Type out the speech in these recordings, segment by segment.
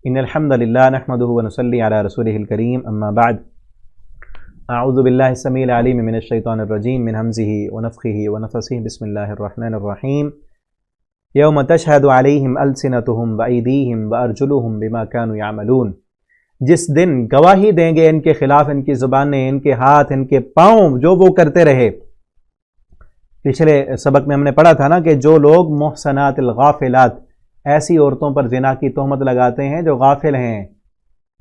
ان الحمد للہ نحمده ونصلی علی رسولہ الکریم اما بعد اعوذ باللہ السمیع العلیم من الشیطان الرجیم من ہمزہ ونفخہ ونفثہ بسم اللہ الرحمن الرحیم یوم تشہد علیہم السنتہم وایدیہم وارجلہم بما کانوا یعملون، جس دن گواہی دیں گے ان کے خلاف ان کی زبانیں، ان کے ہاتھ، ان کے پاؤں، جو وہ کرتے رہے۔ پچھلے سبق میں ہم نے پڑھا تھا نا کہ جو لوگ محسنات الغافلات، ایسی عورتوں پر زنا کی تہمت لگاتے ہیں جو غافل ہیں،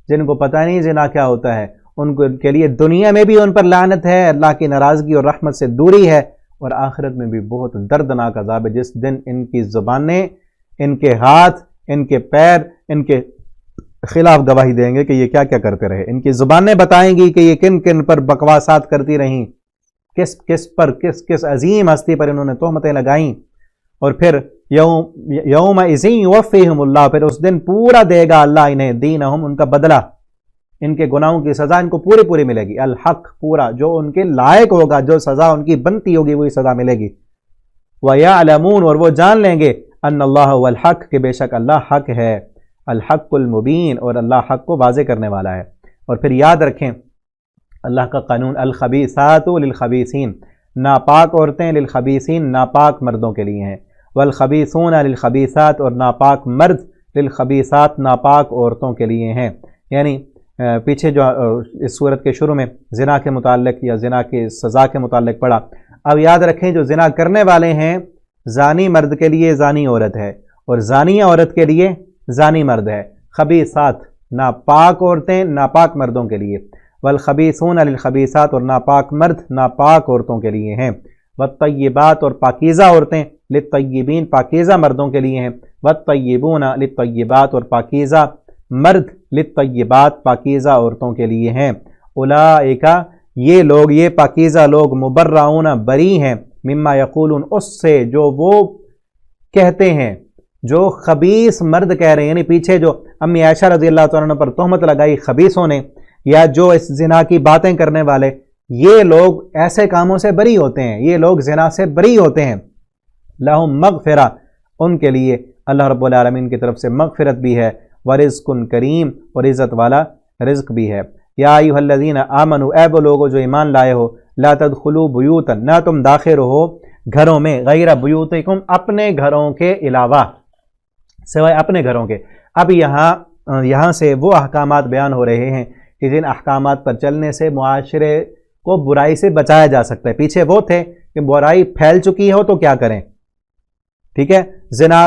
جن کو پتہ نہیں زنا کیا ہوتا ہے، ان کے لیے دنیا میں بھی ان پر لعنت ہے، اللہ کی ناراضگی اور رحمت سے دوری ہے، اور آخرت میں بھی بہت دردناک عذاب ہے، جس دن ان کی زبانیں، ان کے ہاتھ، ان کے پیر ان کے خلاف گواہی دیں گے کہ یہ کیا کیا کرتے رہے۔ ان کی زبانیں بتائیں گی کہ یہ کن کن پر بکواسات کرتی رہیں، کس عظیم ہستی پر انہوں نے تہمتیں لگائیں۔ اور پھر یومئذ یوفیہم اللہ، پھر اس دن پورا دے گا اللہ انہیں دینہم، ان کا بدلہ، ان کے گناہوں کی سزا ان کو پوری ملے گی، الحق، پورا جو ان کے لائق ہوگا، جو سزا ان کی بنتی ہوگی وہی سزا ملے گی۔ وَيَعْلَمُونَ، اور وہ جان لیں گے، ان اللہ هو الحق، کہ بے شک اللہ حق ہے، الحق المبین، اور اللہ حق کو واضح کرنے والا ہے۔ اور پھر یاد رکھیں اللہ کا قانون، الخبیثات للخبیثین، ناپاک عورتیں للخبیثین، ناپاک مردوں کے لیے ہیں، والخبیثون للخبیثات، اور ناپاک مرد للخبیثات، ناپاک عورتوں کے لیے ہیں۔ یعنی پیچھے جو اس صورت کے شروع میں زنا کے متعلق یا زنا کی سزا کے متعلق پڑھا، اب یاد رکھیں جو زنا کرنے والے ہیں، زانی مرد کے لیے زانی عورت ہے، اور زانیہ عورت کے لیے زانی مرد ہے۔ خبیثات، ناپاک عورتیں ناپاک مردوں کے لیے، والخبیثون للخبیثات، اور ناپاک مرد ناپاک عورتوں کے لیے ہیں۔ والطیبات، اور پاکیزہ عورتیں، للطیبین، پاکیزہ مردوں کے لیے ہیں۔ والطیبون للطیبات، اور پاکیزہ مرد للطیبات، پاکیزہ عورتوں کے لیے ہیں۔ اولئک، یہ لوگ، یہ پاکیزہ لوگ، مبرؤون، بری ہیں، مما یقولون، اس سے جو وہ کہتے ہیں، جو خبیث مرد کہہ رہے ہیں، یعنی پیچھے جو امی عائشہ رضی اللہ تعالیٰ عنہ پر تہمت لگائی خبیثوں نے، یا جو اس زنا کی باتیں کرنے والے، یہ لوگ ایسے کاموں سے بری ہوتے ہیں، یہ لوگ زنا سے بری ہوتے ہیں۔ لہم مغفرہ، ان کے لیے اللہ رب العالمین کی طرف سے مغفرت بھی ہے، ورزق کریم، اور عزت والا رزق بھی ہے۔ یا ایھا الذین آمنوا، اے وہ لوگو جو ایمان لائے ہو، لا تدخلوا بیوتا، نہ تم داخل ہو گھروں میں، غیر بیوتکم، اپنے گھروں کے علاوہ، سوائے اپنے گھروں کے۔ اب یہاں سے وہ احکامات بیان ہو رہے ہیں کہ جن احکامات پر چلنے سے معاشرے کو برائی سے بچایا جا سکتا ہے۔ پیچھے وہ تھے کہ برائی پھیل چکی ہو تو کیا کریں، ٹھیک ہے، زنا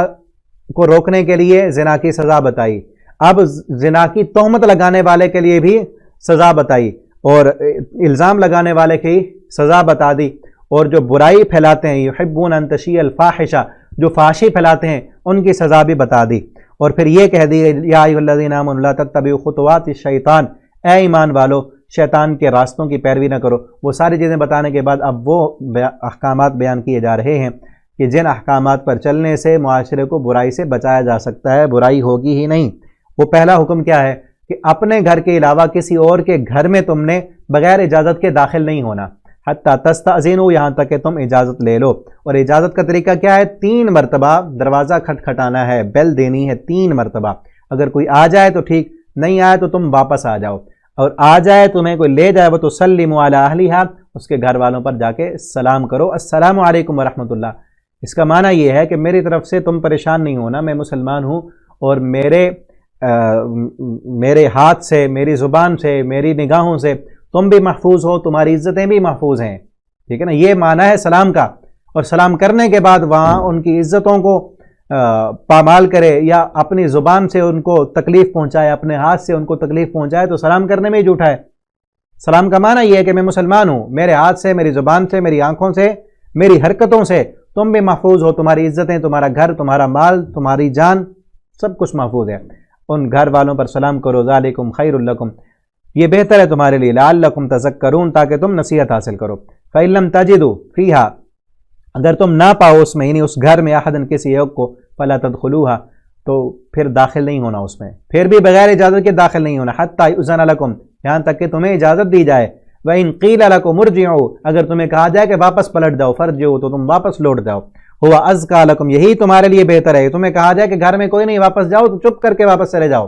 کو روکنے کے لیے زنا کی سزا بتائی، اب زنا کی تہمت لگانے والے کے لیے بھی سزا بتائی، اور الزام لگانے والے کی سزا بتا دی، اور جو برائی پھیلاتے ہیں، یحبون ان تشیع الفاحشہ، جو فحاشی پھیلاتے ہیں، ان کی سزا بھی بتا دی۔ اور پھر یہ کہہ دی، یا ایھا الذین آمنوا لا تتبعوا خطوات الشیطان، اے ایمان والو شیطان کے راستوں کی پیروی نہ کرو۔ وہ ساری چیزیں بتانے کے بعد اب وہ احکامات بیان کیے جا رہے ہیں کہ جن احکامات پر چلنے سے معاشرے کو برائی سے بچایا جا سکتا ہے، برائی ہوگی ہی نہیں۔ وہ پہلا حکم کیا ہے کہ اپنے گھر کے علاوہ کسی اور کے گھر میں تم نے بغیر اجازت کے داخل نہیں ہونا، حتیٰ تستأذنوا، یہاں تک کہ تم اجازت لے لو۔ اور اجازت کا طریقہ کیا ہے؟ 3 مرتبہ دروازہ کھٹکھٹانا ہے، بیل دینی ہے 3 مرتبہ۔ اگر کوئی آ جائے تو ٹھیک، نہیں آئے تو تم واپس آ جاؤ، اور آ جائے تمہیں کوئی لے جائے وہ تو سلموا علی اہلھا، اس کے گھر والوں پر جا کے سلام کرو، السلام علیکم ورحمۃ اللہ۔ اس کا معنی یہ ہے کہ میری طرف سے تم پریشان نہیں ہونا، میں مسلمان ہوں، اور میرے ہاتھ سے، میری زبان سے، میری نگاہوں سے تم بھی محفوظ ہو، تمہاری عزتیں بھی محفوظ ہیں، ٹھیک ہے نا، یہ معنی ہے سلام کا۔ اور سلام کرنے کے بعد وہاں ان کی عزتوں کو پامال کرے، یا اپنی زبان سے ان کو تکلیف پہنچائے، اپنے ہاتھ سے ان کو تکلیف پہنچائے، تو سلام کرنے میں ہی جھوٹا ہے۔ سلام کا معنی یہ ہے کہ میں مسلمان ہوں، میرے ہاتھ سے، میری زبان سے، میری آنکھوں سے، میری حرکتوں سے تم بھی محفوظ ہو، تمہاری عزتیں، تمہارا گھر، تمہارا مال، تمہاری جان، سب کچھ محفوظ ہے۔ ان گھر والوں پر سلام کرو، ذالکم خیر لکم، یہ بہتر ہے تمہارے لیے، لعلکم تذکرون، تاکہ تم نصیحت حاصل کرو۔ فإن لم تجدوا فیہا، اگر تم نہ پاؤ اس میں، یعنی اس گھر میں، احدن، کسی ایک کو، فلا تدخلوها، تو پھر داخل نہیں ہونا اس میں، پھر بھی بغیر اجازت کے داخل نہیں ہونا، حتی یؤذن لکم، یہاں تک کہ تمہیں اجازت دی جائے۔ وَإِن قِيلَ لَكُمُ ارْجِعُوا، اگر تمہیں کہا جائے کہ واپس پلٹ جاؤ، فارجعوا، تو تم واپس لوٹ جاؤ۔ ہوا ازکا لکم، یہی تمہارے لیے بہتر ہے۔ تمہیں کہا جائے کہ گھر میں کوئی نہیں، واپس جاؤ، تو چپ کر کے واپس چلے جاؤ۔